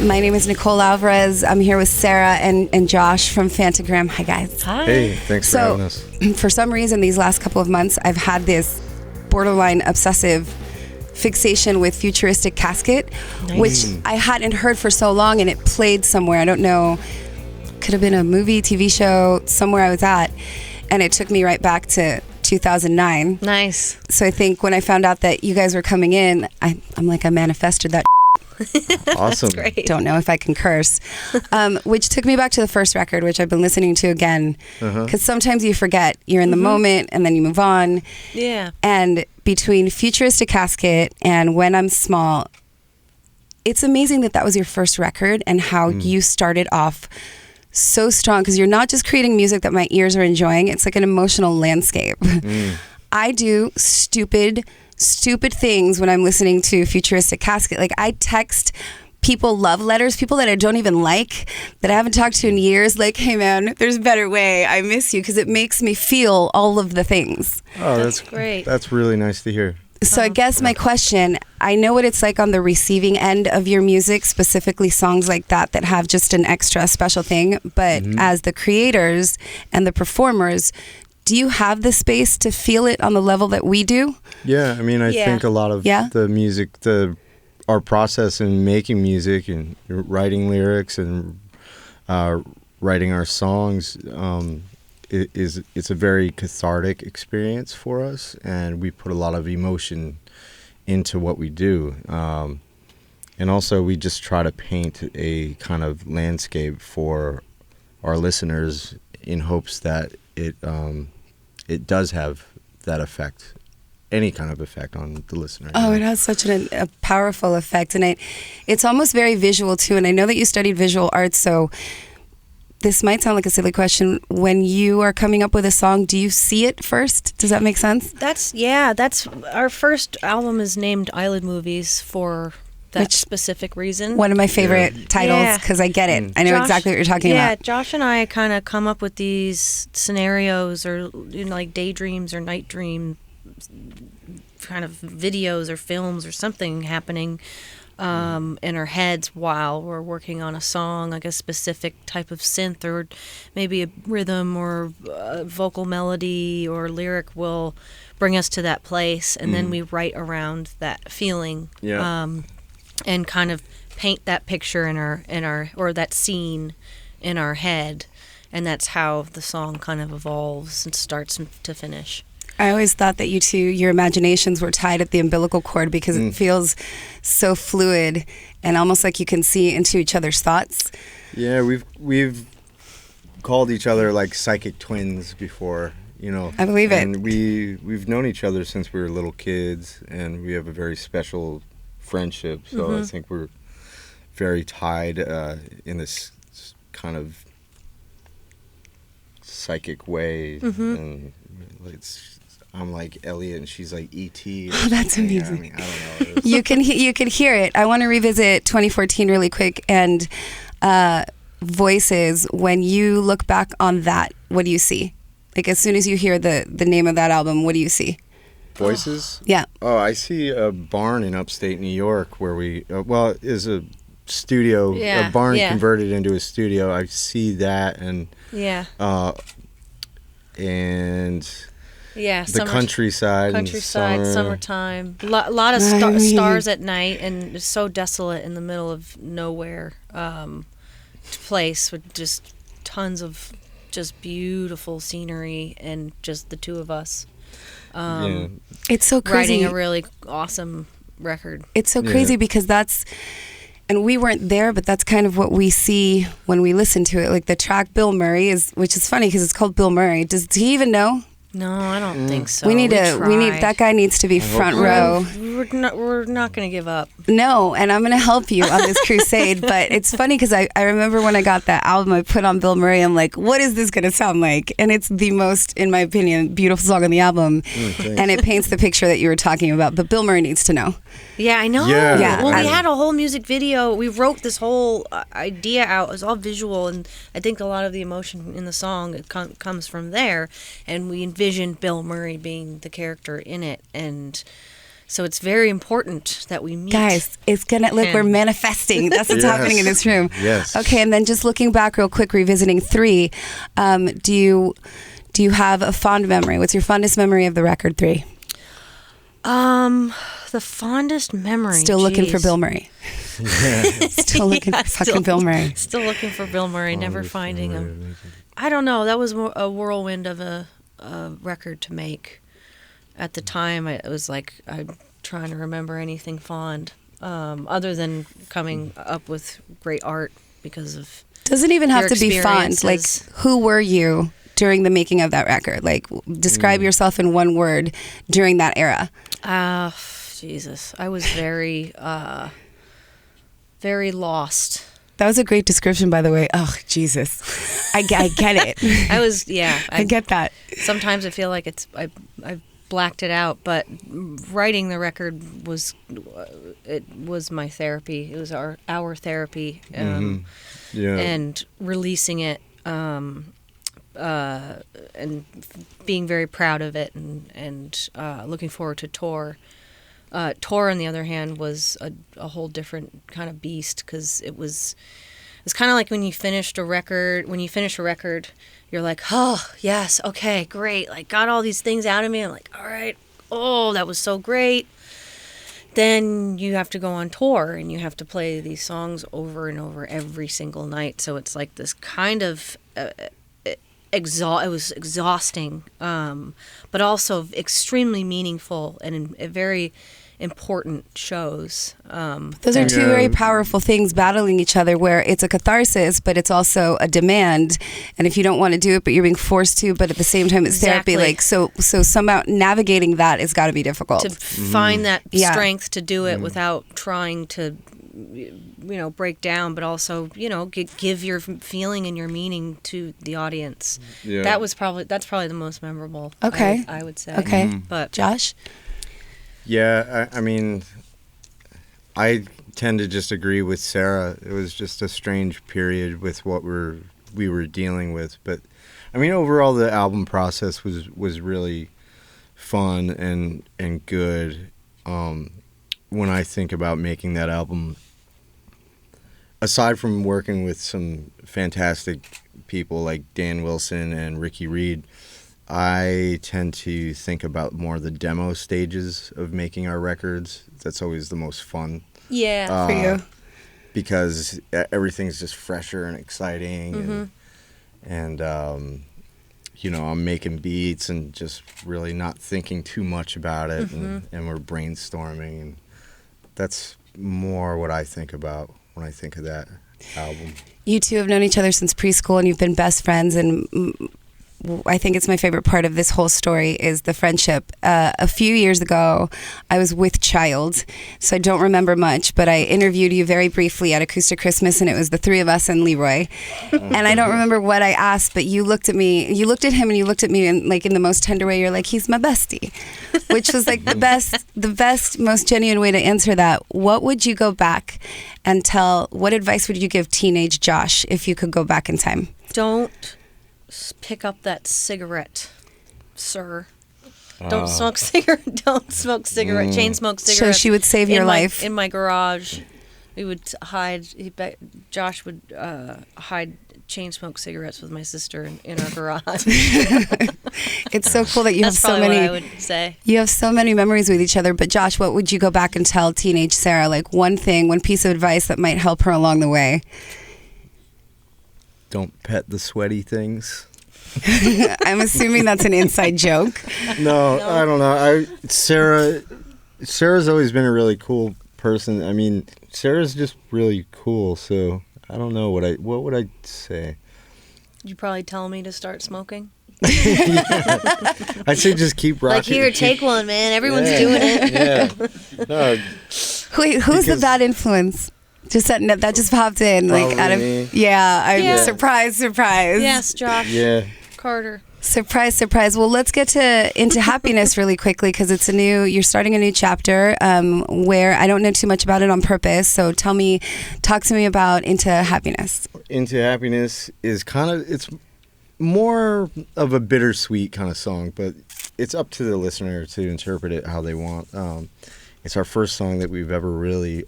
My name is Nicole Alvarez. I'm here with Sarah and Josh from Phantogram. Hi, guys. Hi. Hey, thanks for having us. For some reason, these last couple of months, I've had this borderline obsessive fixation with Futuristic Casket, which I hadn't heard for so long, and it played somewhere. I don't know. Could have been a movie, TV show, somewhere I was at. And it took me right back to 2009. Nice. So I think when I found out that you guys were coming in, I'm like, I manifested that. Awesome. Great. Don't know if I can curse. Which took me back to the first record, which I've been listening to again. Because sometimes you forget. You're in the moment and then you move on. Yeah. And between Futuristic Casket and When I'm Small, it's amazing that was your first record and how you started off so strong, because you're not just creating music that my ears are enjoying. It's like an emotional landscape. I do stupid things when I'm listening to Futuristic Casket. Like, I text people love letters, people that I don't even like, that I haven't talked to in years, like, hey man, there's a better way, I miss you, because it makes me feel all of the things. Oh, that's great. That's really nice to hear. So I guess my question, I know what it's like on the receiving end of your music, specifically songs like that have just an extra special thing, but as the creators and the performers, do you have the space to feel it on the level that we do? Yeah, I mean, I think a lot of the music, our process in making music and writing lyrics and writing our songs, it's a very cathartic experience for us, and we put a lot of emotion into what we do. And also, we just try to paint a kind of landscape for our listeners in hopes that it does have that effect, any kind of effect on the listener. Oh, it has such a powerful effect, and it's almost very visual too. And I know that you studied visual arts, so this might sound like a silly question. When you are coming up with a song, do you see it first? Does that make sense? That's our first album is named Eyelid Movies for that specific reason. One of my favorite titles, because I get it. I know exactly what you're talking about. Yeah, Josh and I kind of come up with these scenarios, or like daydreams or night dream kind of videos or films or something happening in our heads while we're working on a song, like a specific type of synth or maybe a rhythm or a vocal melody or lyric will bring us to that place, and then we write around that feeling. And kind of paint that picture in our or that scene in our head, and that's how the song kind of evolves and starts to finish. I always thought that you two, your imaginations were tied at the umbilical cord, because it feels so fluid and almost like you can see into each other's thoughts. Yeah, we've called each other like psychic twins before, I believe it. And we've known each other since we were little kids, and we have a very special friendship. So I think we're very tied in this kind of psychic way. And I'm like Elliot and she's like E.T. Oh, that's amazing. I mean, I don't know. You can hear it. I want to revisit 2014 really quick, and Voices. When you look back on that, what do you see? Like, as soon as you hear the name of that album, what do you see? Voices? Yeah. Oh, I see a barn in upstate New York where we, is a studio, a barn converted into a studio. I see that, and the countryside, summertime, lot of stars at night, and it's so desolate in the middle of nowhere place with just tons of just beautiful scenery and just the two of us. It's so crazy. Writing a really awesome record. It's so crazy because and we weren't there, but that's kind of what we see when we listen to it. Like the track Bill Murray which is funny because it's called Bill Murray. Does he even know? No, I don't think so. We need that guy needs to be front row. We're not going to give up. No, and I'm going to help you on this crusade. But it's funny because I remember when I got that album, I put on Bill Murray. I'm like, what is this going to sound like? And it's the most, in my opinion, beautiful song on the album. And it paints the picture that you were talking about. But Bill Murray needs to know. Yeah, I know. Yeah. Well, we had a whole music video. We wrote this whole idea out. It was all visual, and I think a lot of the emotion in the song comes from there. And we envisioned Bill Murray being the character in it, and So it's very important that we meet. Guys, it's gonna look, we're manifesting. That's what's happening in this room. Yes. Okay, and then just looking back real quick, revisiting 3, do you have a fond memory? What's your fondest memory of the record 3? The fondest memory. Still looking for Bill Murray. Still looking for fucking Bill Murray. Still looking for Bill Murray, never finding him. I don't know. That was a whirlwind of a record to make. At the time, it was like I'm trying to remember anything fond, other than coming up with great art because of. Doesn't even have to be fond. Like, who were you during the making of that record? Like, describe yourself in one word during that era. Jesus, I was very, very lost. That was a great description, by the way. Oh, Jesus. I get it. I was, yeah. I get that. Sometimes I feel like I blacked it out, but writing the record was my therapy. It was our therapy. And releasing it, and being very proud of it, and looking forward to tour. Tour, on the other hand, was a whole different kind of beast, because it's kind of like when you finish a record, you're like, oh, yes, okay, great, like, got all these things out of me, I'm like, all right, oh, that was so great. Then you have to go on tour, and you have to play these songs over and over every single night, so it's like this kind of it was exhausting, but also extremely meaningful and very important shows. Those are two very powerful things battling each other, where it's a catharsis, but it's also a demand. And if you don't want to do it, but you're being forced to, but at the same time it's therapy. Like, so somehow navigating that has got to be difficult. To find that strength to do it without trying to, break down, but also, give your feeling and your meaning to the audience. Yeah. That's probably the most memorable. Okay. I would say. Okay. But Josh? Yeah, I mean, I tend to just agree with Sarah. It was just a strange period with what we were dealing with. But, I mean, overall, the album process was really fun and good. When I think about making that album, aside from working with some fantastic people like Dan Wilson and Ricky Reed, I tend to think about more the demo stages of making our records. That's always the most fun. Yeah, for you. Because everything's just fresher and exciting. And I'm making beats and just really not thinking too much about it. And we're brainstorming. And that's more what I think about when I think of that album. You two have known each other since preschool, and you've been best friends, and I think it's my favorite part of this whole story is the friendship. A few years ago, I was with child, so I don't remember much, but I interviewed you very briefly at Acoustic Christmas, and it was the three of us and Leroy. And I don't remember what I asked, but you looked at him, and you looked at me, and like in the most tender way, you're like, he's my bestie, which was like the best, most genuine way to answer that. What would you go back and what advice would you give teenage Josh if you could go back in time? Don't pick up that cigarette, sir. Don't smoke cigarette. Don't smoke cigarette. Chain smoke cigarette. So she would save your life. In my garage, we would hide. Josh would hide chain smoke cigarettes with my sister in our garage. It's so cool that you have so many. What I would say. You have so many memories with each other. But Josh, what would you go back and tell teenage Sarah? Like one piece of advice that might help her along the way. Don't pet the sweaty things. I'm assuming that's an inside joke. No, I don't know. Sarah's always been a really cool person. I mean, Sarah's just really cool. So I don't know what would I say. You probably tell me to start smoking. I say just keep rocking. Like, here, take one, man. Everyone's doing it. Yeah. No. Wait, who's the bad influence? Just that just popped in, like out of me. I'm surprise. Yes, Josh. Yeah. Carter. Surprise. Well, let's get into Happiness really quickly, because you're starting a new chapter where I don't know too much about it on purpose. So talk to me about Into Happiness. Into Happiness is it's more of a bittersweet kind of song, but it's up to the listener to interpret it how they want. it's our first song that we've ever really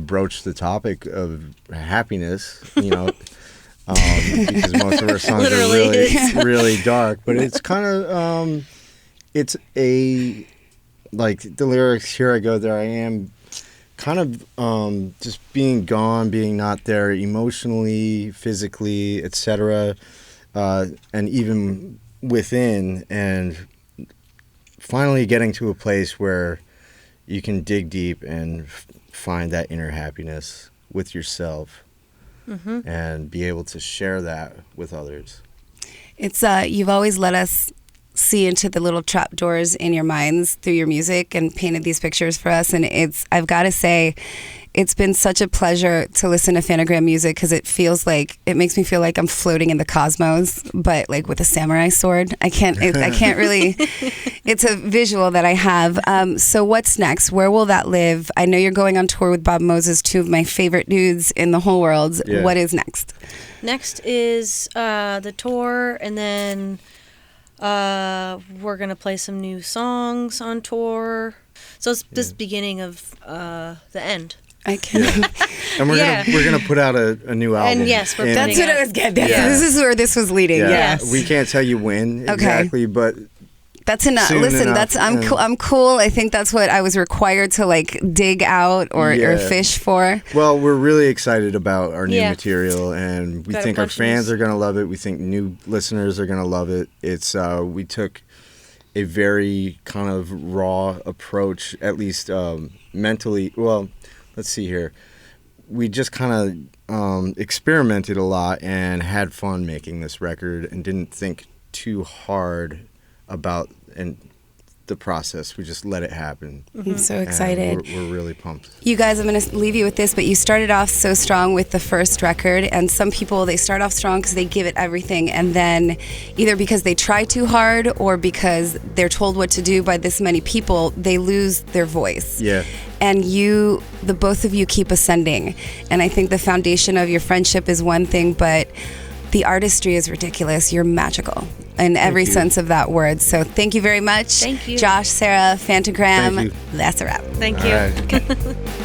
broached the topic of happiness, because most of our songs are really dark. But it's kind of, it's like the lyrics, here I go, there I am, kind of just being gone, being not there emotionally, physically, etc., and even within, and finally getting to a place where you can dig deep and find that inner happiness with yourself, and be able to share that with others. It's you've always let us see into the little trapdoors in your minds through your music and painted these pictures for us, and I've got to say, it's been such a pleasure to listen to Phantogram music, because it makes me feel like I'm floating in the cosmos, but like with a samurai sword. I can't really, it's a visual that I have. So what's next? Where will that live? I know you're going on tour with Bob Moses, two of my favorite dudes in the whole world. Yeah. What is next? Next is the tour, and then we're going to play some new songs on tour. So it's this beginning of the end. I can. And we're gonna put out a new album. And yes, that's what I was getting at. Yeah. This is where this was leading. Yeah. Yes. We can't tell you when exactly, but that's enough. Listen, enough. I'm cool. I think that's what I was required to like dig out or fish for. Well, we're really excited about our new material, and we think our fans are gonna love it. We think new listeners are gonna love it. It's we took a very kind of raw approach, at least mentally. Well, let's see here. We just kind of experimented a lot and had fun making this record, and didn't think too hard about the process. We just let it happen. I'm so excited. We're really pumped. You guys, I'm going to leave you with this, but you started off so strong with the first record, and some people, they start off strong because they give it everything, and then either because they try too hard or because they're told what to do by this many people, they lose their voice. Yeah. And the both of you keep ascending, and I think the foundation of your friendship is one thing, but the artistry is ridiculous. You're magical in every sense of that word. So thank you very much. Thank you. Josh, Sarah, Phantogram. Thank you. That's a wrap. Thank you. All right.